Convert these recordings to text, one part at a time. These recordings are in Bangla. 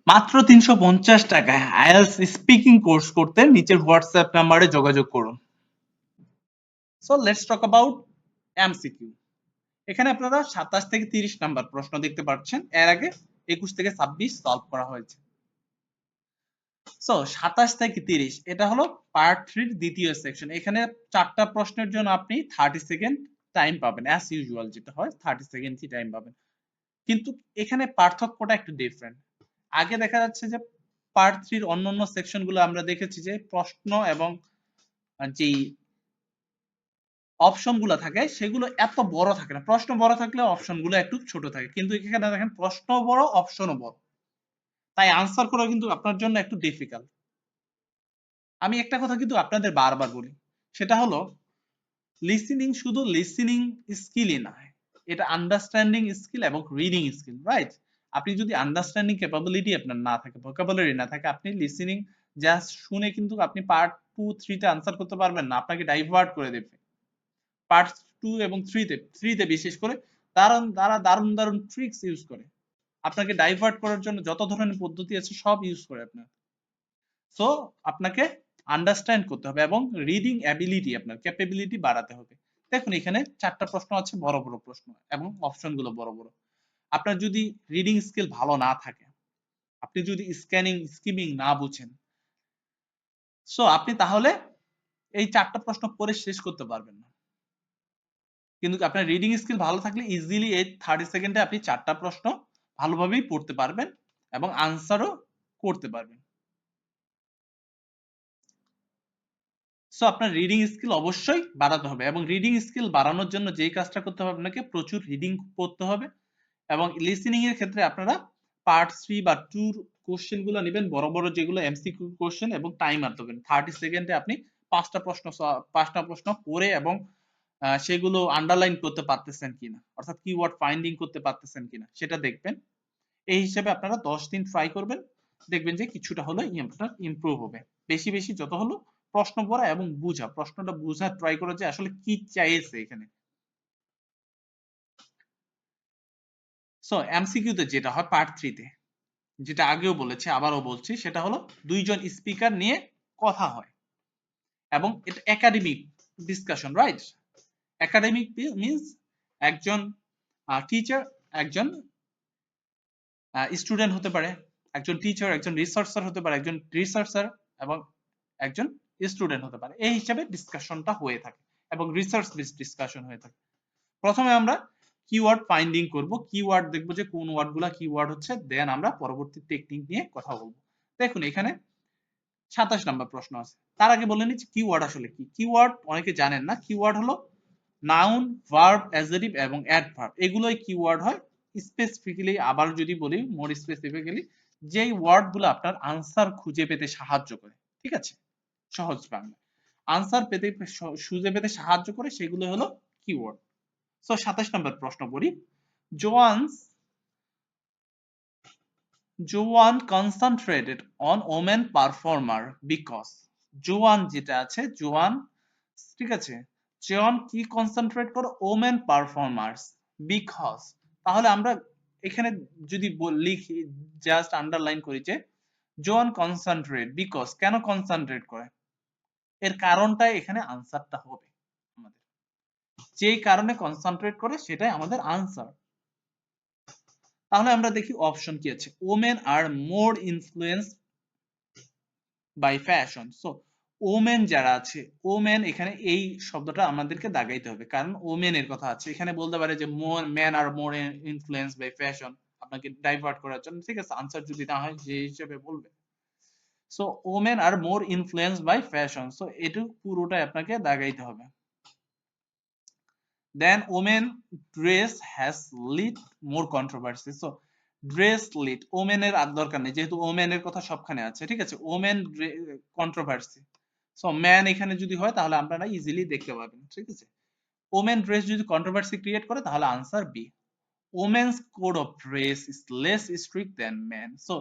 মাত্র 350 টাকায় আইএলটিএস স্পিকিং কোর্স করতে নিচের হোয়াটসঅ্যাপ নাম্বারে যোগাযোগ করুন। So let's talk about MCQ. এখানে আপনারা 27 থেকে 30 নাম্বার প্রশ্ন দেখতে পাচ্ছেন, এর আগে 21 থেকে 26 সলভ করা হয়েছে। সো 27 থেকে 30 এটা হলো পার্ট 3 এর দ্বিতীয় সেকশন। এখানে 4টা প্রশ্নের জন্য আপনি 30 সেকেন্ড টাইম পাবেন, অ্যাজ ইউজুয়াল যেটা হয় 30 সেকেন্ডই টাইম পাবেন। কিন্তু এখানে পার্থক্যটা একটু ডিফারেন্ট। আগে দেখা যাচ্ছে যে পার্ট 3 এর অন্যান্য সেকশন গুলো আমরা দেখেছি যে প্রশ্ন এবং যেই অপশন গুলো থাকে সেগুলো এত বড় থাকে না, প্রশ্ন বড় থাকলে অপশন গুলো একটু ছোট থাকে, কিন্তু এখানে দেখেন প্রশ্ন বড় অপশনও বড়, তাই আনসার করা কিন্তু আপনার জন্য একটু ডিফিকাল্ট। আমি একটা কথা কিন্তু আপনাদের বারবার বলি, সেটা হলো লিসেনিং শুধু লিসেনিং স্কিলই না, এটা আন্ডারস্ট্যান্ডিং স্কিল এবং রিডিং স্কিল, রাইট? আপনি যদি আন্ডারস্ট্যান্ডিং ক্যাপাবিলিটি আপনার না থাকে, ভোকাবুলারি না থাকে, আপনি লিসেনিং জাস্ট শুনে কিন্তু আপনি পার্ট 2 3 তে আনসার করতে পারবেন না, আপনাকে ডাইভার্ট করে দেবে। পার্ট 2 এবং 3 তে বিশেষ করে দারুণ দারুণ ট্রিক্স ইউজ করে আপনাকে ডাইভার্ট করার জন্য, যত ধরনের পদ্ধতি আছে সব ইউজ করে আপনার। সো আপনাকে আন্ডারস্ট্যান্ড করতে হবে এবং রিডিং অ্যাবিলিটি, আপনার ক্যাপাবিলিটি বাড়াতে হবে। দেখুন এখানে 4টা প্রশ্ন আছে, বড় বড় প্রশ্ন এবং অপশন গুলো বড় বড়। আপনার যদি রিডিং স্কিল ভালো না থাকে, আপনি যদি স্কিমিং না বুঝেন, সো আপনি তাহলে এই 4টা প্রশ্ন পড়ে শেষ করতে পারবেন না। কিন্তু আপনার রিডিং স্কিল ভালো থাকলে ইজিলি এই 30 সেকেন্ডে আপনি 4টা প্রশ্ন ভালোভাবেই পড়তে পারবেন এবং আনসারও করতে পারবেন। সো আপনার রিডিং স্কিল অবশ্যই বাড়াতে হবে এবং রিডিং স্কিল বাড়ানোর জন্য যেই কাজটা করতে হবে, আপনাকে প্রচুর রিডিং পড়তে হবে এবং লিসেনিং এর ক্ষেত্রে আপনারা পার্ট 3 বা 2 কোশ্চেন গুলো নেবেন, বড় বড় যেগুলো এমসিকিউ কোশ্চেন, এবং টাইমার দেবেন 30 সেকেন্ডে আপনি 5টা প্রশ্ন পড়ে এবং সেগুলো আন্ডারলাইন করতে পারতেছেন কিনা, অর্থাৎ কিওয়ার্ড ফাইন্ডিং করতে পারতেছেন কিনা সেটা দেখবেন। এই হিসেবে আপনারা 10 দিন ট্রাই করবেন, দেখবেন যে কিছুটা হলো আপনার ইমপ্রুভ হবে। বেশি বেশি যত হলো প্রশ্ন পড়া এবং বুঝা, প্রশ্নটা বুঝা ট্রাই করা, যে আসলে কি চাইছে এখানে। সো এমসিকিউ তে যেটা হয় পার্ট 3 তে, যেটা আগেও বলেছি আবারও বলছি, সেটা হলো দুইজন স্পিকার নিয়ে কথা হয় এবং এটা academic discussion, right? Academic means একজন টিচার, একজন স্টুডেন্ট হতে পারে, একজন টিচার, একজন রিসার্চার হতে পারে, একজন রিসার্চার এবং একজন স্টুডেন্ট হতে পারে, এই হিসাবে ডিসকাশনটা হয়ে থাকে এবং রিসার্চ বেসড ডিসকাশন হয়ে থাকে। প্রথমে আমরা কিওয়ার্ড ফাইন্ডিং করব, কিওয়ার্ড দেখব যে কোন ওয়ার্ডগুলা কিওয়ার্ড হচ্ছে, দেন আমরা পরবর্তী টেকনিক নিয়ে কথা বলবো। দেখুন এখানে 27 নাম্বার প্রশ্ন আছে, তার আগে বলে নিচ্ছি কিওয়ার্ড আসলে কি। কিওয়ার্ড অনেকে জানেন না, কিওয়ার্ড হলো নাউন, ভার্ব, অ্যাডজেক্টিভ এবং অ্যাডভার্ব, এগুলোই কিওয়ার্ড হয়। স্পেসিফিক্যালি আবার যদি বলি, মোর স্পেসিফিক্যালি যেই ওয়ার্ডগুলো আপনার আনসার খুঁজে পেতে সাহায্য করে, ঠিক আছে, সহজ বাংলা আনসার পেতে খুঁজে পেতে সাহায্য করে, সেগুলো হলো কিওয়ার্ড। সো 27 নম্বর প্রশ্ন পড়ি। জোয়ানস জোয়ান concentrated on women performer because, জোয়ান যেটা আছে, জোয়ান, ঠিক আছে, জোয়ান কি কনসেন্ট্রেট করে, ওমেন পারফর্মার্স বিকজ। তাহলে আমরা এখানে যদি লিখি, জাস্ট আন্ডারলাইন করি যে জোয়ান কনসেন্ট্রেট বিকজ, কেন কনসেন্ট্রেট করে, এর কারণটাই এখানে আনসারটা হবে আমাদের, যেই কারণে কনসেন্ট্রেট করে সেটাই আমাদের আনসার। তাহলে আমরা দেখি অপশন কি আছে, women are more influence by fashion. So women যারা আছে, ওমেন এখানে এই শব্দটা আমাদেরকে দাগাইতে হবে, কারণ ওমেন এর কথা আছে, এখানে বলতে পারে যে মোর মেন আর মোর ইনফ্লুয়েন্স বাই ফ্যাশন, আপনাকে ডাইভার্ট করার জন্য, ঠিক আছে, আনসার যদি না হয় যে হিসেবে বলবে। So women are more influence by fashion, so এটা পুরোটাই আপনাকে দাগাইতে হবে। Then women dress has lead more controversy. So dress lead, women এর আর দরকার নেই, যেহেতু women এর কথা সবখানে আছে, ঠিক আছে, women controversy, so man এখানে যদি হয় তাহলে আপনারা ইজিলি দেখতে পাবেন, ঠিক আছে। women dress যদি controversy ক্রিয়েট করে তাহলে answer B, women's code of dress is less strict than men. So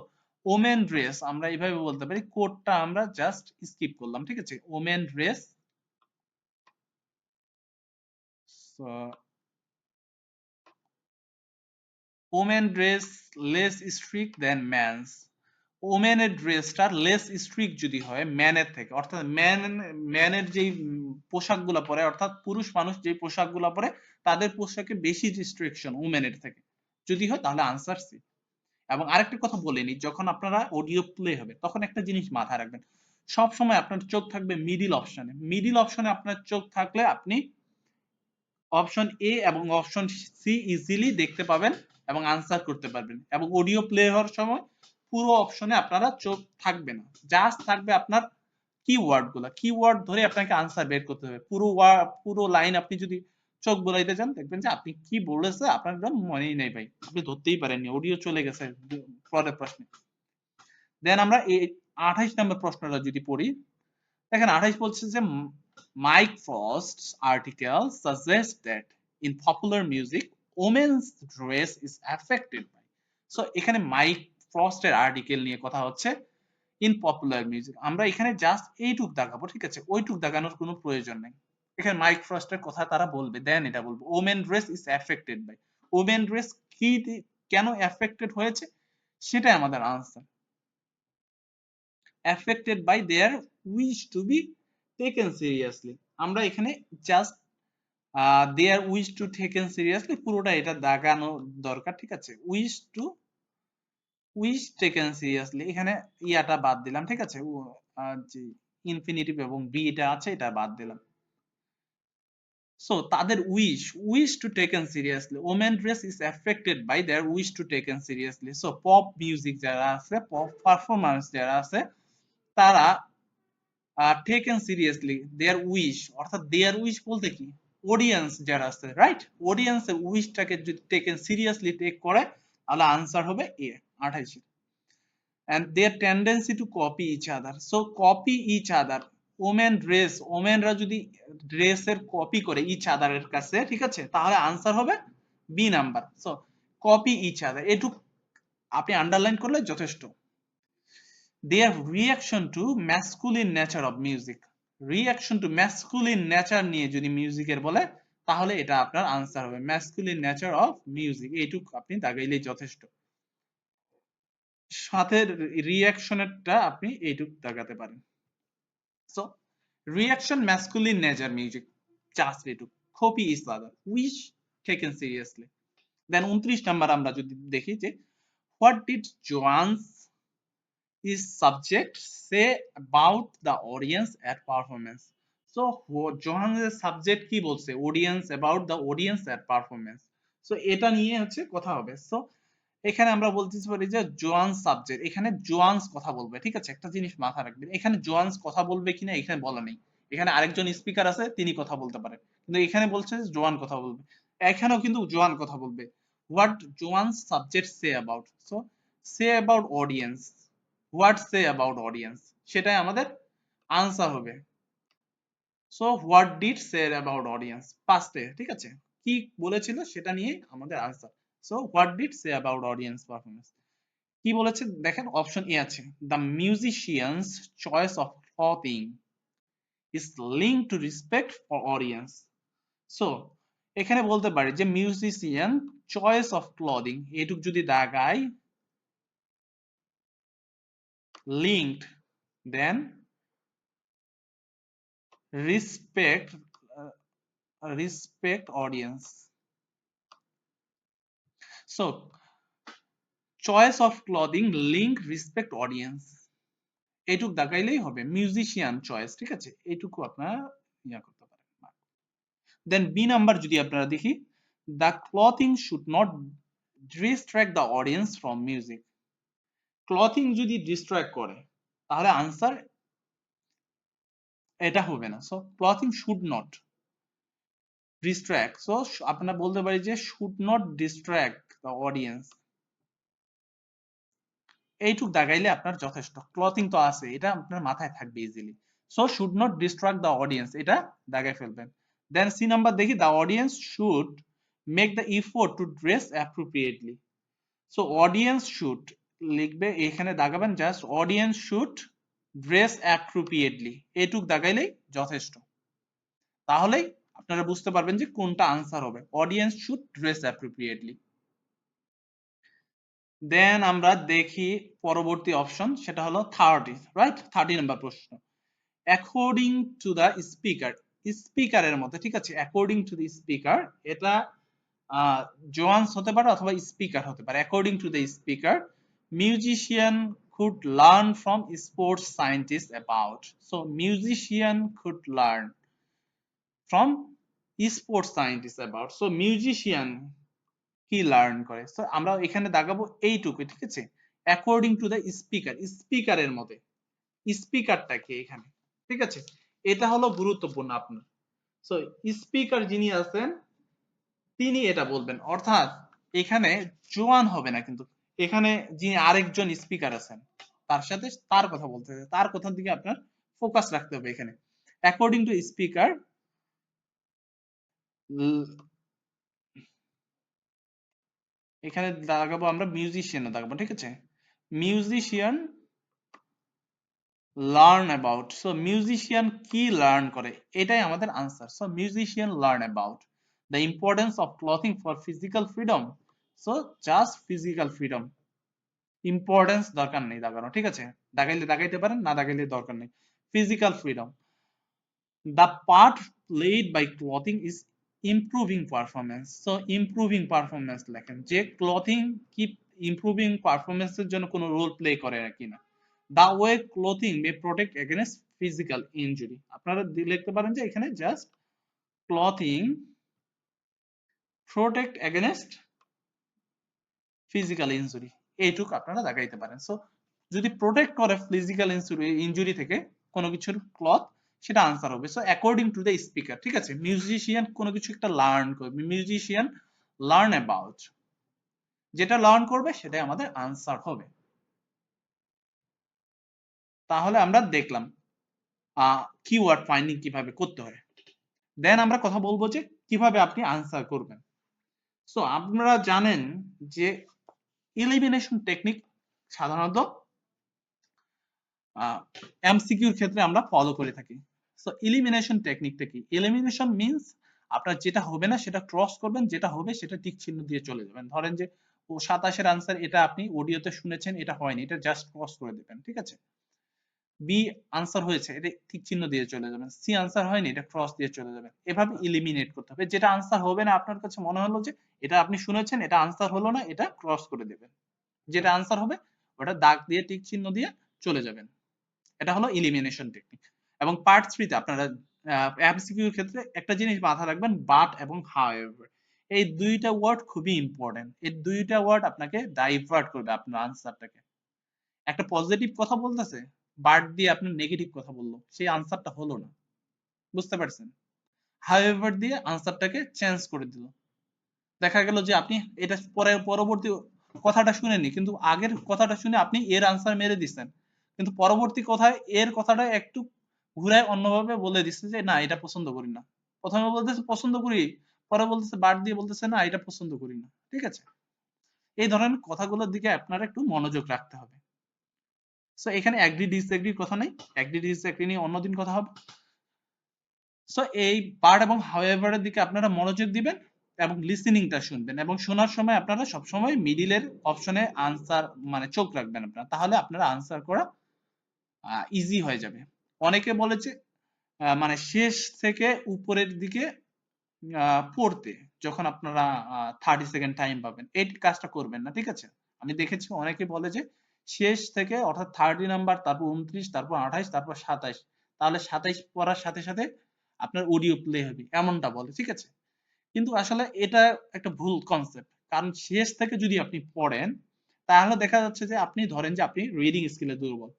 women dress আমরা এইভাবে বলতে পারি, কোডটা আমরা জাস্ট স্কিপ করলাম, ঠিক আছে, women dress, so women dress less strict than men's. ওমেনের ড্রেসটা লেস স্ট্রিক্ট যদি হয় ম্যানের থেকে, অর্থাৎ ম্যানের যেই পোশাকগুলো পরে, অর্থাৎ পুরুষ মানুষ যে পোশাকগুলো পরে তাদের পোশাকে বেশি রিস্ট্রিকশন ওমেনের থেকে যদি হয়, তাহলে আনসার সি। এবং আরেকটা কথা বলে নিই, যখন আপনারা অডিও প্লে হবে তখন একটা জিনিস মাথায় রাখবেন, সব সময় আপনার চোখ থাকবে মিডিল অপশনে। মিডিল অপশনে আপনার চোখ থাকলে আপনি অপশন এ এবং অপশন সি ইজিলি দেখতে পাবেন এবং আনসার করতে পারবেন। এবং অডিও প্লে হওয়ার সময় পুরো অপশনে আপনারা চোখ থাকবে না, জাস্ট থাকবে আপনার কিওয়ার্ড গুলা, কিওয়ার্ড ধরে আপনাকে আনসার বের করতে হবে। পুরো লাইন আপনি যদি চোখ বুলাইতে যান দেখবেন যে আপনি কি বলেছে আপনার একদম মনেই নেই ভাই, আপনি ধরতেই পারেননি, অডিও চলে গেছে পরের প্রশ্নে। দেন আমরা এই 28 নম্বর প্রশ্নটা যদি পড়ি, দেখেন 28 বলছে যে Mike Frost article suggest that in popular music women's dress is affected by. So এখানে মাইক ফ্রস্টের আর্টিকেল নিয়ে কথা হচ্ছে ইন পপুলার মিউজিক। আমরা এখানে জাস্ট এইটুক দাগাবো, ঠিক আছে, ওইটুক দাগানোর কোনো প্রয়োজন নেই। এখানে মাইক ফ্রস্টের কথা তারা বলবে, দেন এটা বলবো women dress is affected by. Women dress কি কেন অ্যাফেক্টেড হয়েছে সেটাই আমাদের answer. affected by their wish to be taken seriously। আমরা এখানে just their wish to taken seriously পুরোটা এটা দাগানো দরকার, ঠিক আছে, wish taken seriously এখানে ইয়াটা বাদ দিলাম, ঠিক আছে, যে ইনফিনিটিভ এবং বি এটা আছে এটা বাদ দিলাম। সো তাদের wish to taken seriously, women dress is affected by their wish to taken seriously. So pop music যারা আছে, পপ পারফরম্যান্স যারা আছে, তারা টেকেন সিরিয়াসলি দেয়ার উইশ, অর্থাৎ দেয়ার উইশ বলতে কি অডিয়েন্স যারা আছে, রাইট, অডিয়েন্সের উইশটাকে যদি টেকেন সিরিয়াসলি টেক করে তাহলে আনসার হবে এ 28। and their tendency to copy each other, so copy each other, women dress, ওমেনরা যদি ড্রেসের কপি করে ইচ আদারের কাছে, ঠিক আছে, তাহলে আনসার হবে B number. So copy each other এটুকু আপনি আন্ডারলাইন করলে যথেষ্ট। their reaction to masculine nature of music, reaction to masculine nature নিয়ে যদি মিউজিকের বলে তাহলে এটা আপনার আনসার হবে masculine nature of music, এইটুকু আপনি দাগাইলেই যথেষ্ট। সাথে রিঅ্যাকশনেরটা আপনি এইটুকু দাগাতে পারেন। So reaction masculine nature music, just এইটুকু, copy is other, wish taken seriously. Then 29 number আমরা যদি দেখি যে what did Joan's is subject say about the audience at performance। so জোহানের সাবজেক্ট কি বলছে, audience, about the audience at performance। so এটা নিয়ে হচ্ছে কথা হবে। so এখানে আমরা বলতে পারি যে জোয়ান সাবজেক্ট, এখানে জোয়ানস কথা বলবে, ঠিক আছে, একটা জিনিস মাথায় রাখবেন, এখানে জোয়ানস কথা বলবে কিনা এখানে বলা নেই, এখানে আরেকজন স্পিকার আছে তিনি কথা বলতে পারে, কিন্তু এখানে বলছে যে জোয়ান কথা বলবে, এখানেও কিন্তু জোয়ান কথা বলবে। What Joan subject say about, so say about audience, what say about audience সেটাই আমাদের আনসার হবে। So what did say about audience পাস্টে, ঠিক আছে, কি বলেছিল সেটা নিয়ে আমাদের answer. So what did say about audience performance, কি বলেছে দেখেন অপশন এ আছে the musicians choice of clothing is link to respect for audience. So এখানে বলতে পারি যে মিউজিশিয়ান চয়েস অফ ক্লথিং এটুক যদি দাগাই linked, then respect respect audience. So choice of clothing link respect audience এইটুক দাগাইলেই হবে মিউজিশিয়ান চয়েস, ঠিক আছে, এইটুকু আপনারা ইয়া করতে পারেন। দেন বি নাম্বার যদি আপনারা দেখি the clothing should not distract the audience from music, clothing যদি ডিস্ট্রাক্ট করে তাহলে আনসার এটা হবে না। So clothing should not distract, so আপনারা বলতে পারি যে should not distract the audience, এইটুক দাগাইলে আপনার যথেষ্ট, ক্লথিং তো আছে এটা আপনার মাথায় থাকবে easily. So should not distract the audience এটা দাগাই ফেলবেন। দেন সি নাম্বার দেখি the audience should make the effort to dress appropriately. So audience should লিখবে এখানে দাগাবেন just audience should dress appropriately, এইটুক দাগাইলেই যথেষ্ট। তাহলেই আপনারা বুঝতে পারবেন যে কোনটা আনসার হবে, অডিয়েন্স শুড ড্রেস অ্যাপ্রোপ্রিয়েটলি। দেন আমরা দেখি পরবর্তী অপশন, সেটা হলো 30, রাইট? 30 নাম্বার প্রশ্ন। অ্যাকর্ডিং টু দ্য স্পিকার, স্পিকারের মধ্যে, ঠিক আছে, অ্যাকর্ডিং টু দ্য স্পিকার, এটা জোয়ান্স হতে পারে অথবা স্পিকার হতে পারে। According to the speaker, musician could learn from sports scientists about, so musician could learn from sports scientists about, so musician কি লার্ন করে। সো আমরা এখানে দাগাবো এইটুকু, ঠিক আছে, অ্যাকর্ডিং টু দ্য স্পিকার, স্পিকারের মতে, স্পিকারটা কি এখানে, ঠিক আছে, এটা হলো গুরুত্বপূর্ণ আপনার। সো স্পিকার যিনি আছেন তিনি এটা বলবেন, অর্থাৎ এখানে জোয়ান হবে না, কিন্তু এখানে যিনি আরেকজন স্পিকার আছেন তার সাথে তার কথা বলতে হবে, তার কথার দিকে আপনার ফোকাস রাখতে হবে এখানে। অ্যাকর্ডিং টু স্পিকার, এখানে দাগাবো আমরা মিউজিশিয়ান দাগাবো, ঠিক আছে, musician learn about, so musician কি লার্ন করে, এটাই আমাদের answer. So musician learn about the importance of clothing for physical freedom, so just physical freedom, importance দরকার নেই দাগানো, ঠিক আছে, দাগাইলে দাগাইতে পারেন, না দাগাইলে দরকার নেই, physical freedom. The part played by clothing is improving performance, so improving performance লেখেন, যে ক্লথিং কি ইমপ্রুভিং পারফরমেন্সের জন্য কোনো রোল প্লে করে কিনা। The way clothing may protect against physical injury, আপনারা লিখতে পারেন যে এখানে just clothing protect against physical injury, এইটুকু আপনারা দেখাইতে পারেন। সো যদি প্রোটেক্ট করে ফিজিক্যাল ইনজুরি থেকে কোনো কিছুর ক্লথ, সেটা আনসার হবে। So according to the speaker, ঠিক আছে, মিউজিশিয়ান কোনো কিছু একটা লার্ন করবে, মিউজিশিয়ান লার্ন অ্যাবাউট, যেটা লার্ন করবে সেটাই আমাদের আনসার হবে। তাহলে আমরা দেখলাম কিওয়ার্ড ফাইন্ডিং কিভাবে করতে হয়। দেন আমরা কথা বলবো যে কিভাবে আপনি আনসার করবেন। সো আপনারা জানেন যে এলিমিনেশন টেকনিক সাধারণত এমসিকিউর ক্ষেত্রে আমরা ফলো করে থাকি। সো এলিমিনেশন টেকনিকটা কি? এলিমিনেশন মিন্স আপনার যেটা হবে না সেটা ক্রস করবেন, যেটা হবে সেটা টিক চিহ্ন দিয়ে চলে যাবেন। ধরেন যে 27 এর আনসার, এটা আপনি অডিওতে শুনেছেন, এটা হয়নি, এটা জাস্ট ক্রস করে দিবেন, ঠিক আছে। বি আনসার হয়েছে, এটা টিক চিহ্ন দিয়ে চলে যাবেন। সি আনসার হয়নি, এটা ক্রস দিয়ে চলে যাবেন। এভাবে এলিমিনেট করতে হবে। যেটা আনসার হবে না, আপনার কাছে মনে হলো যে এটা আপনি শুনেছেন, এটা আনসার হলো না, এটা ক্রস করে দেবেন। যেটা আনসার হবে ওটা দাগ দিয়ে টিক চিহ্ন দিয়ে চলে যাবেন। এটা হলো এলিমিনেশন টেকনিক। এবং পার্ট 3 তে আপনারা এমসিকিউ এর ক্ষেত্রে একটা জিনিস মাথায় রাখবেন, বাট এবং হাউএভার, এই দুইটা ওয়ার্ড খুবই ইম্পর্টেন্ট। এই দুইটা ওয়ার্ড আপনাকে ডাইভার্ট করবে আপনার আনসারটাকে। একটা পজিটিভ কথা বলতেছে, বাট দিয়ে আপনি নেগেটিভ কথা বললো, সেই আনসারটা হলো না, বুঝতে পারছেন? হাউএভার দিয়ে আনসারটাকে চেঞ্জ করে দিল। দেখা গেল যে আপনি এটা পরে পরবর্তী কথাটা শুনেননি, কিন্তু আগের কথাটা শুনে আপনি এর আনসার মেরে দিচ্ছেন, কিন্তু পরবর্তী কথায় এর কথাটা একটু ঘুরায় অন্যভাবে বলে দিচ্ছে যে না, এটা পছন্দ করি না। প্রথমে বলতেছে পছন্দ করি, পরে বলতেছে বাদ দিয়ে বলতেছে না, এটা পছন্দ করি না, ঠিক আছে। এই ধরনের কথাগুলোর দিকে আপনারা একটু মনোযোগ রাখতে হবে। সো এখানে এগ্রি ডিসএগ্রির কথা নাই, এগ্রি ডিসএগ্রি নিয়ে অন্যদিন কথা হবে। সো এই বাট এবং হাউএভার এর দিকে আপনারা মনোযোগ দিবেন এবং লিসেনিংটা শুনবেন, এবং শোনার সময় আপনারা সবসময় মিডিলের অপশনে আনসার মানে চোখ রাখবেন আপনারা, তাহলে আপনারা আনসার করা ইজি হয়ে যাবে। অনেকে বলে যে মানে শেষ থেকে উপরের দিকে পড়তে, যখন আপনারা 30 সেকেন্ড টাইম পাবেন, এই কাজটা করবেন না, ঠিক আছে। আমি দেখেছি অনেকে বলে যে শেষ থেকে, অর্থাৎ 30 নাম্বার, তারপর 29, তারপর 28, তারপর 27, তাহলে 27 পড়ার সাথে সাথে আপনার অডিও প্লে হবে, এমনটা বলে, ঠিক আছে। কিন্তু আসলে এটা একটা ভুল কনসেপ্ট। কারণ শেষ থেকে যদি আপনি পড়েন, তাহলে দেখা যাচ্ছে যে আপনি ধরেন যে আপনি রিডিং স্কিলে দুর্বল,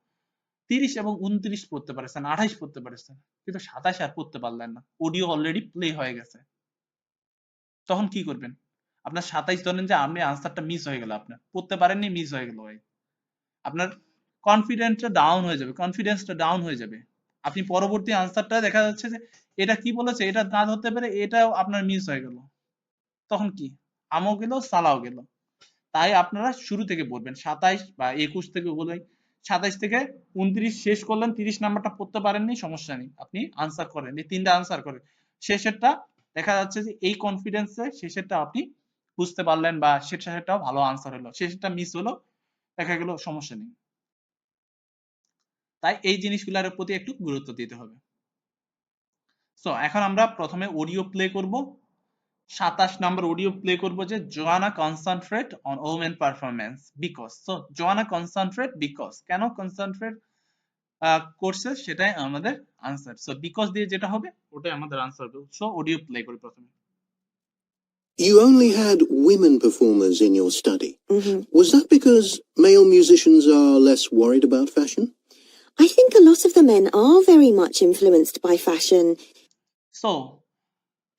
30 এবং 29 পড়তে পারছেন, 28 পড়তে পারছেন, কিন্তু 27 আর পড়তে পারলেন না, অডিও অলরেডি প্লে হয়ে গেছে। তখন কি করবেন? আপনার 27 ধরেন যে আপনি আনসারটা মিস হয়ে গেল, আপনার পড়তে পারেননি, মিস হয়ে গেল ভাই, আপনার কনফিডেন্সটা ডাউন হয়ে যাবে, কনফিডেন্সটা ডাউন হয়ে যাবে। আপনি পরবর্তী আনসারটা দেখা যাচ্ছে যে এটা কি বলেছে এটা না ধরতে পেরে এটাও আপনার মিস হয়ে গেল, তখন কি? আমও গেল, সালাও গেল। তাই আপনারা শুরু থেকে পড়বেন, 27 বা 21 থেকে বলেন, 27 থেকে 29 শেষ করলেন, 30 নাম্বারটা পড়তে পারেননি, সমস্যা নেই, আপনি আনসার করেন, এই তিনটা আনসার করেন, শেষেরটা দেখা যাচ্ছে যে এই কনফিডেন্সে শেষেরটা আপনি বুঝতে পারলেন বা সেটাও ভালো আনসার হলো, সেটা মিস হলো, দেখা গেল সমস্যা নেই। তাই এই জিনিসগুলোর প্রতি একটু গুরুত্ব দিতে হবে। সো এখন আমরা প্রথমে অডিও প্লে করব। 27 নাম্বার অডিও প্লে করব যে Joanna concentrate on women performance because. So Joanna concentrate because, কেন কনসেন্ট্রেট করছে সেটাই আমাদের আনসার। সো বিকজ দিয়ে যেটা হবে ওটাই আমাদের আনসার হবে। সো অডিও প্লে করি প্রথমে। You only had women performers in your study. Was that because male musicians are less worried about fashion? I think a lot of the men are very much influenced by fashion. So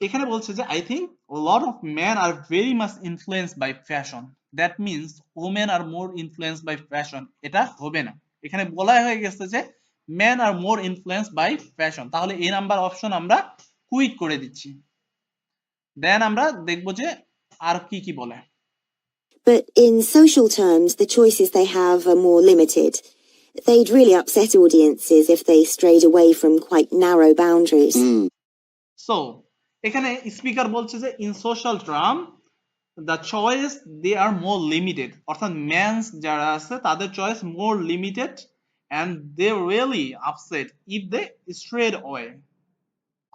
এখানে বলছে যে I think a lot of men are very much influenced by fashion. That means women are more influenced by fashion. এটা হবে না, এখানে বলা হয়ে গেছে যে men are more influenced by fashion, তাহলে এই নাম্বার অপশন আমরা কুইট করে দিচ্ছি। দেন আমরা দেখব যে আর কি কি বলে। But in social terms, the choices they have are more limited. They'd really upset audiences if they strayed away from quite narrow boundaries. So এখানে স্পিকার বলছে যে in social term the choice they are more limited, অর্থাৎ মেন্স যারা আছে তাদের choice more limited and they really upset if they strayed away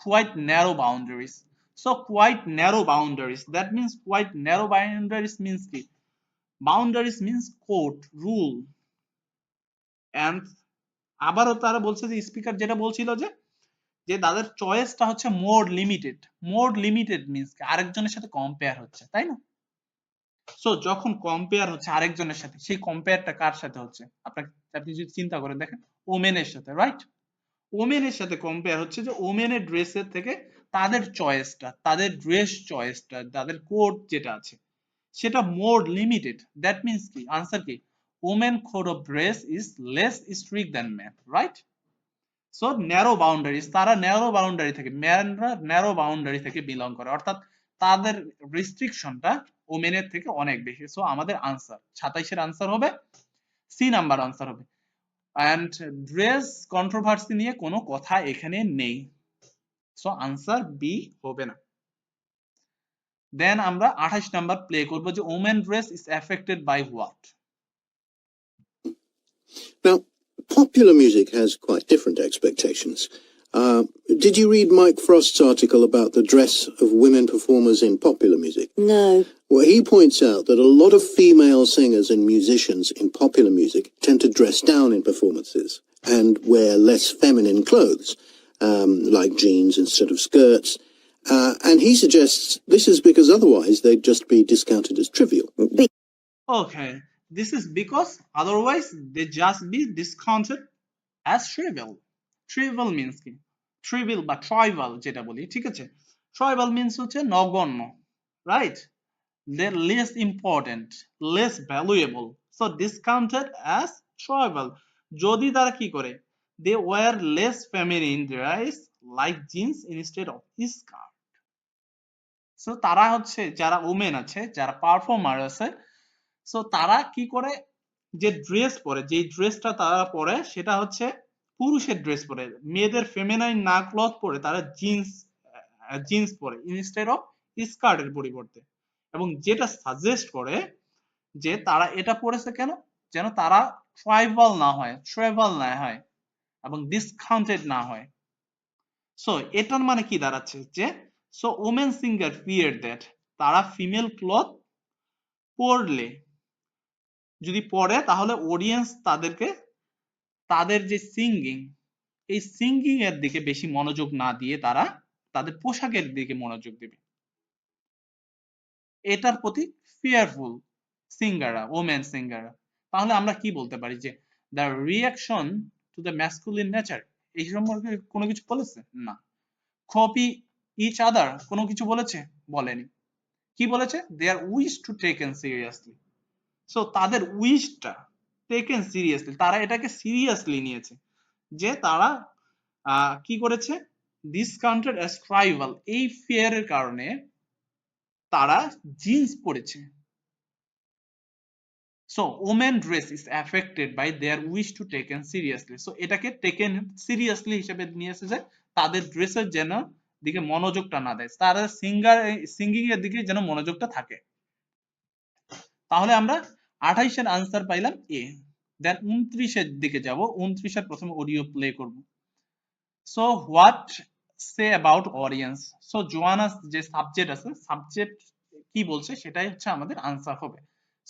quite narrow boundaries. So quite narrow boundaries, that means quite narrow boundaries means কি, boundaries means code rule, and আবারও তারা বলছে যে স্পিকার যেটা বলছিল যে যে তাদের চয়েসটা হচ্ছে মোর লিমিটেড মিন্স আরেকজনের সাথে কম্পেয়ার হচ্ছে, তাই না? সো যখন কম্পেয়ার হচ্ছে আরেকজনের সাথে, সেই কম্পেয়ারটা কার সাথে হচ্ছে আপনি যদি চিন্তা করে দেখেন ওমেনের সাথে, রাইট? ওমেনের সাথে কম্পেয়ার হচ্ছে যে ওমেনের ড্রেসের থেকে তাদের চয়েসটা, তাদের ড্রেস চয়েসটা, তাদের কোড যেটা আছে সেটা মোর লিমিটেড। দ্যাট মিন্স কি, আনসার কি, women code of dress is less strict than man, right? So narrow boundaries, তারা ন্যারো বাউন্ডারি থেকে, ম্যানরা ন্যারো বাউন্ডারি থেকে বিলং করে, অর্থাৎ তাদের রেস্ট্রিকশনটা ওমেনের থেকে অনেক বেশি। সো আমাদের আনসার 27 এর আনসার হবে সি নাম্বার আনসার হবে। এন্ড ড্রেস কন্ট্রোভার্সি নিয়ে কোনো কথা এখানে নেই, সো আনসার বি হবে না। দেন আমরা 28 নাম্বার প্লে করব যে women dress is affected by what. Now, popular music has quite different expectations. Did you read Mike Frost's article about the dress of women performers in popular music? No. Well, he points out that a lot of female singers and musicians in popular music tend to dress down in performances and wear less feminine clothes, like jeans instead of skirts. And he suggests this is because otherwise they'd just be discounted as trivial. Okay, this is because otherwise they just be discounted as trivial. Trivial means কি, trivial বা trivial যেটা বলি, ঠিক আছে? Trivial means হচ্ছে নগণ্য, right? They're less important, less valuable. So discounted as trivial. যদি তারা কি করে, they wear less feminine dress like jeans instead of skirt. So তারা হচ্ছে যারা ওমেন আছে, যারা পারফর্মার আছে, সো তারা কি করে, যে ড্রেস পরে, যে ড্রেসটা তারা পরে সেটা হচ্ছে পুরুষের ড্রেস পরে, মেয়েদের ফেমিনাইন না ক্লথ পরে তারা জিন্স পরে ইনস্টেড অফ স্কার্টের পরিবর্তে, এবং যেটা সাজেস্ট করে যে তারা এটা পরেছে কেন, যেন তারা ট্রাইবাল না হয় এবং ডিসকাউন্টেড না হয়। সো এটার মানে কি দাঁড়াচ্ছে যে so women singer fear that, তারা ফিমেল ক্লথ পরলে, যদি পরে তাহলে অডিয়েন্স তাদেরকে তাদের যে সিঙ্গিং, এই সিঙ্গিং এর দিকে বেশি মনোযোগ না দিয়ে তারা তাদের পোশাকের দিকে মনোযোগ দেবে, এটার প্রতি ফিয়ারফুল সিঙ্গাররা, ওমেন সিঙ্গাররা। তাহলে আমরা কি বলতে পারি যে the reaction to the masculine nature, এই সম্পর্কে কোনো কিছু বলেছে না। কপি ইচ আদার কোনো কিছু বলেছে, বলেনি। কি বলেছে, they are wish to taken seriously. So তাদের উইশটা টেকেন সিরিয়াসলি, তারা এটাকে সিরিয়াসলি নিয়েছে, যে তারা কি করেছে, ডিসকাউন্টেড অ্যাজ ট্রাইবাল, এই ফিয়ারের কারণে তারা জিন্স পরেছে। So women dress is affected by their wish to taken seriously. So এটাকে টেকেন সিরিয়াসলি হিসেবে নিয়েছে যে তাদের ড্রেসের যেন দিকে মনোযোগটা না দেয়, তারা সিঙ্গিং এর দিকে যেন মনোযোগটা থাকে। তাহলে আমরা 28 এর আনসার পাইলাম এ। দেন 29 এর দিকে যাব, 29 এর প্রথমে অডিও প্লে করব। So what say about audience. So Joanna যে সাবজেক্ট আছে, সাবজেক্ট কি বলছে সেটাই হচ্ছে আমাদের আনসার হবে।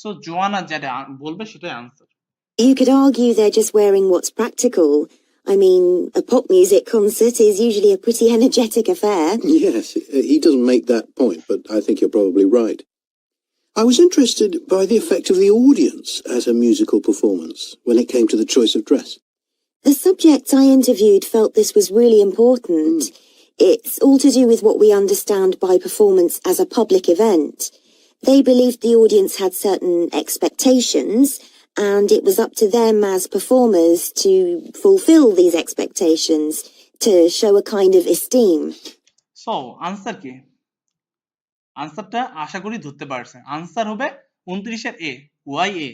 সো জোয়ানা যেটা বলবে সেটাই answer. You could argue they're just wearing what's practical. I mean, a pop music concert is usually a pretty energetic affair. Yes, he doesn't make that point, but I think you're probably right. I was interested by the effect of the audience at a musical performance when it came to the choice of dress. The subjects I interviewed felt this was really important. It's all to do with what we understand by performance as a public event. They believed the audience had certain expectations, and it was up to them as performers to fulfill these expectations, to show a kind of esteem. So answer কি? আনসারটা আশা করি ধরতে পারছেন। আনসার হবে 29 এর এ। Y A?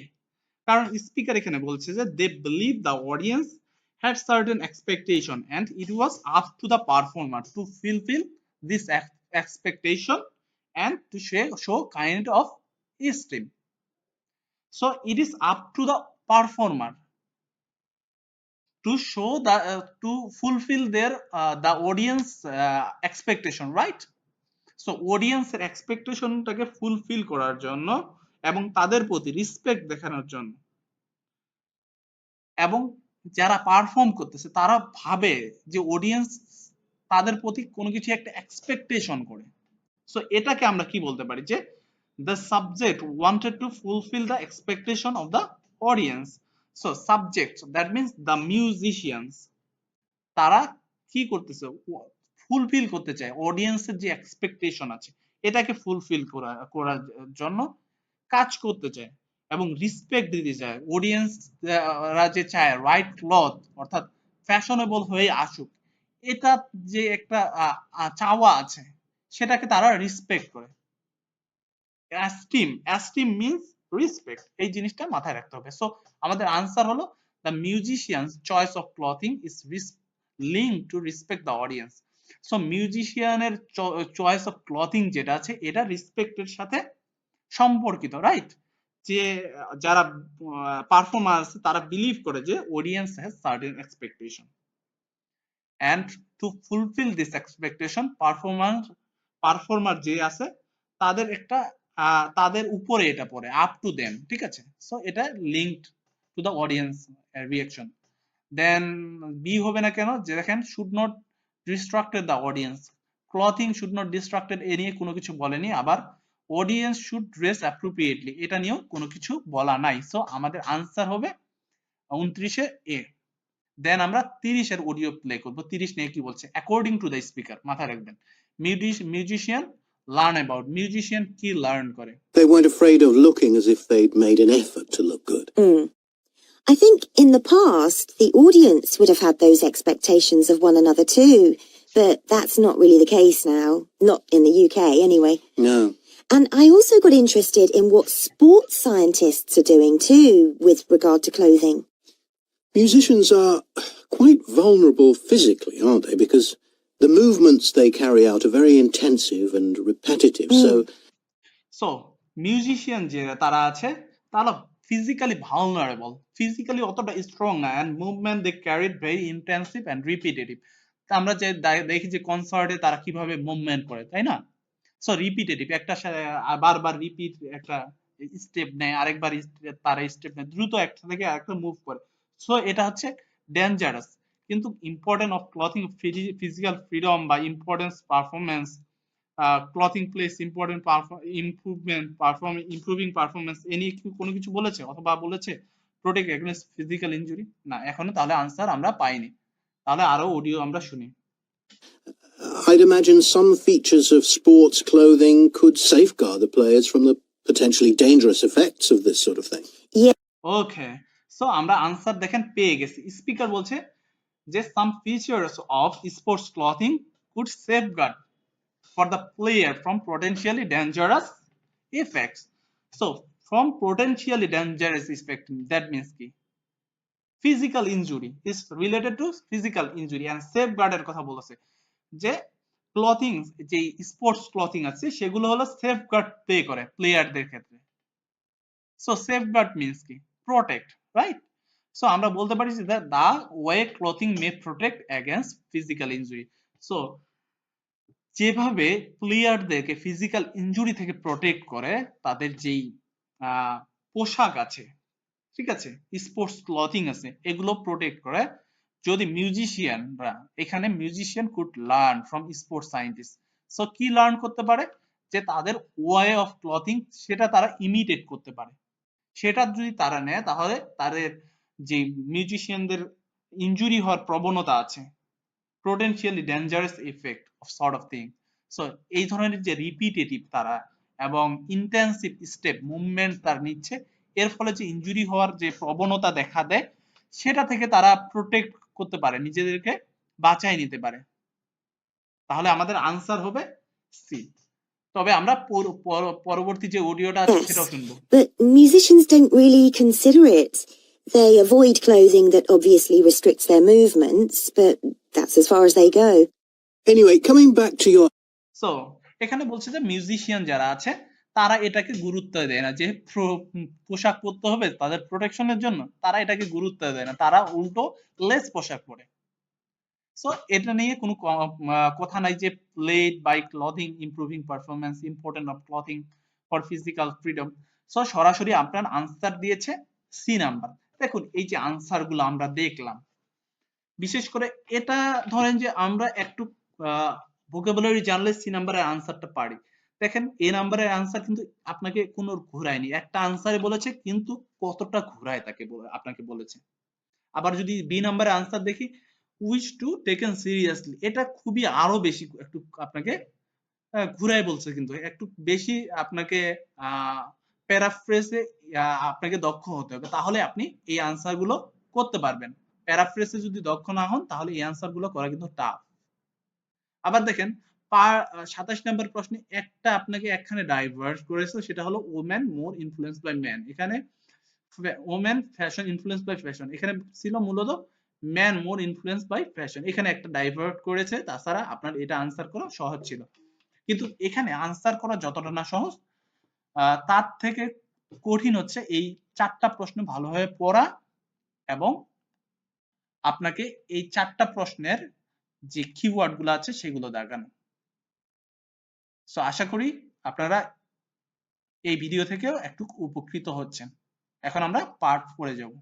কারণ স্পিকার এখানে বলছে যে they believe the audience had certain expectation and it was up to the performer to fulfill this expectation and to show kind of esteem. So it is up to the performer to show the to fulfill their the audience expectation, right? So অডিয়েন্সের এক্সপেকটেশনটাকে ফুলফিল করার জন্য এবং তাদের প্রতি রেসপেক্ট দেখানোর জন্য, এবং যারা পারফর্ম করতেছে তারা ভাবে যে অডিয়েন্স তাদের প্রতি কোনো কিছু একটা এক্সপেকটেশন করে। সো এটাকে আমরা কি বলতে পারি যে the subject wanted to fulfill the expectation of the audience. So subject, that means the musicians, তারা কি করতেছে, ফুলফিল করতে চায় অডিয়েন্সের যে এক্সপেকটেশন আছে এটাকে ফুলফিল করার জন্য কাজ করতে চায় এবং রিসপেক্ট দিতে চায়। অডিয়েন্স যে চায় রাইট ক্লথ অর্থাৎ ফ্যাশনেবল হয়ে আসুক, এটা যে একটা চাওয়া আছে সেটাকে তারা রিসপেক্ট করে। অ্যাস্টিম মিন্স রেসপেক্ট, এই জিনিসটা মাথায় রাখতে হবে। সো আমাদের আনসার হলো the musicians choice of clothing is linked to respect the audience. So মিউজিশিয়ানের চয়েস অফ ক্লথিং যেটা আছে এটা রেসপেক্টের সাথে সম্পর্কিত, রাইট? যে যারা পারফর্মার আছে তারা বিলিভ করে যে audience has certain expectation and to fulfill this expectation performer যে আছে তাদের একটা তাদের উপরে এটা পড়ে, আপ টু দেম, ঠিক আছে? সো এটা linked to the audience reaction. Then be হবে না কেন, যে দেখেন should not distracted the audience, clothing should not distracted এ নিয়ে কোনো কিছু বলেনি। আবার অডিয়েন্স শুড ড্রেস অ্যাপ্রোপ্রিয়েটলি এটা নিয়েও কোনো কিছু বলা নাই। সো আমাদের আনসার হবে 29 এ। দেন আমরা 30 এর অডিও প্লে করব। 30 নিয়ে কি বলছে? অ্যাকর্ডিং টু দ্য স্পিকার, মাথায় রাখবেন মিউজিশিয়ান লার্ন অ্যাবাউট, মিউজিশিয়ান কি লার্ন করে? They weren't afraid of looking as if they'd made an effort to look good. I think in the past, the audience would have had those expectations of one another too, but that's not really the case now. Not in the UK, anyway. No. And I also got interested in what sports scientists are doing too with regard to clothing. Musicians are quite vulnerable physically, aren't they? Because the movements they carry out are very intensive and repetitive. So musician যে তারা আছে তারা ফিজিক্যালি ভালনারেবল, ফিজিক্যালি অতটা স্ট্রং না, and movement they carried very intensive and repetitive. আমরা যে দেখি যে কনসার্টে তারা কিভাবে মুভমেন্ট করে, তাই না? সো রিপিটেটিভ, একটা বারবার রিপিট একটা স্টেপ নেয়, আরেকবার তারা স্টেপ নেয়, দ্রুত একটা থেকে আরেকটা মুভ করে। সো এটা হচ্ছে ডেঞ্জারাস। কিন্তু important of clothing physical freedom বা importance performance, clothing place important improving performance এ নিয়ে কোনো কিছু বলেছে অথবা বলেছে প্রোটেক্ট এগেইনস্ট ফিজিক্যাল ইনজুরি? না, এখনো তাহলে আনসার আমরা পাইনি। তাহলে আরো অডিও আমরা শুনি। I'd imagine some features of sports clothing could safeguard the players from the potentially dangerous effects of this sort of thing. Okay, so আমরা আনসার দেখেন পেয়ে গেছি। স্পিকার বলছে যে some features of sports clothing could safeguard for the player from potentially dangerous effects. So from potentially dangerous effect, that means কি? Physical injury is related to physical injury and safeguard এর কথা বলেছে যে ক্লথিং, যে স্পোর্টস ক্লথিং আছে সেগুলো হলো সেফগার্ড প্লে করে প্লেয়ারদের ক্ষেত্রে। সো সেফগার্ড মিন্স কি? Protect, right? সো আমরা বলতে পারি যে the way clothing may protect against physical injury. So যেভাবে প্লেয়ারদেরকে ফিজিক্যাল ইনজুরি থেকে প্রোটেক্ট করে তাদের যেই পোশাক আছে, ঠিক আছে, স্পোর্টস ক্লথিং আছে, এগুলো প্রোটেক্ট করে। যদি মিউজিশিয়ানরা, এখানে musician could learn from sports scientist. So কি লার্ন করতে পারে? যে তাদের ওয়ে অফ ক্লথিং সেটা তারা ইমিটেট করতে পারে। সেটা যদি তারা নেয় তাহলে তাদের যে মিউজিশিয়ানদের ইনজুরি হওয়ার প্রবণতা আছে, potentially dangerous effect of sort of thing. So এই ধরনের যে রিপিটেটিভ তারা এবং ইন্টেন্সিভ স্টেপ মুভমেন্ট তার নিচ্ছে, এর ফলে যে ইনজুরি হওয়ার যে প্রবণতা দেখা দেয় সেটা থেকে তারা প্রোটেক্ট করতে পারে, নিজেদেরকে বাঁচায় নিতে পারে। তাহলে আমাদের আনসার হবে সি। তবে আমরা পরবর্তী যে অডিওটা আছে সেটাও Yes, শুনবো। but musicians don't really consider it. They avoid clothing that obviously restricts their movements, but that's as far as they go. Anyway, coming back to your so এখানে বলছে যে মিউজিশিয়ান যারা আছে তারা এটাকে গুরুত্ব দেয় না, যে পোশাক পরতে হবে তাদের প্রোটেকশনের জন্য, তারা এটাকে গুরুত্ব দেয় না, তারা উল্টো লেস পোশাক পরে। সো এটা নিয়ে কোনো কথা নাই যে played by clothing improving performance, important of clothing for physical freedom. So সরাসরি আপনার আনসার দিয়েছে সি নাম্বার। দেখুন এই যে আনসার গুলো আমরা দেখলাম, বিশেষ করে এটা ধরেন যে আমরা একটু ভোকাবুলারি জানলে সি নাম্বারের আনসারটা পারি। দেখেন এ নাম্বারের আনসার কিন্তু আপনাকে কোনো ঘুরায়নি, একটা আনসারে বলেছে কিন্তু কতটা ঘুরায় তাকে আপনাকে বলেছে। আবার যদি বি নাম্বারের আনসার দেখি, উইচ টু টেকেন সিরিয়াসলি, এটা খুবই আরো বেশি একটু আপনাকে ঘুরায় বলছে, কিন্তু একটু বেশি আপনাকে প্যারাফ্রেজে আপনাকে দক্ষ হতে হবে, তাহলে আপনি এই আনসার গুলো করতে পারবেন। প্যারাফ্রেজে যদি দক্ষ না হন তাহলে এই আনসার গুলো করা কিন্তু টাফ। আবার দেখেন 27 নম্বর প্রশ্নে একটা আপনাকে একখানে ডাইভার্ট করেছে, সেটা হলো women more influence by man. এখানে women fashion influence by fashion, এখানে ছিল মূলত man more influence by fashion, এখানে একটা ডাইভার্ট করেছে। তাছাড়া আপনার এটা আনসার করা সহজ ছিল, কিন্তু এখানে আনসার করা যতটা না সহজ তার থেকে কঠিন হচ্ছে এই 4টা প্রশ্ন ভালোভাবে পড়া এবং আপনাকে এই 4টা প্রশ্নের যে কিওয়ার্ড গুলো আছে সেগুলো দেখানো। সো আশা করি আপনারা এই ভিডিও থেকেও একটু উপকৃত হচ্ছেন। এখন আমরা পার্ট 4 এ যাব।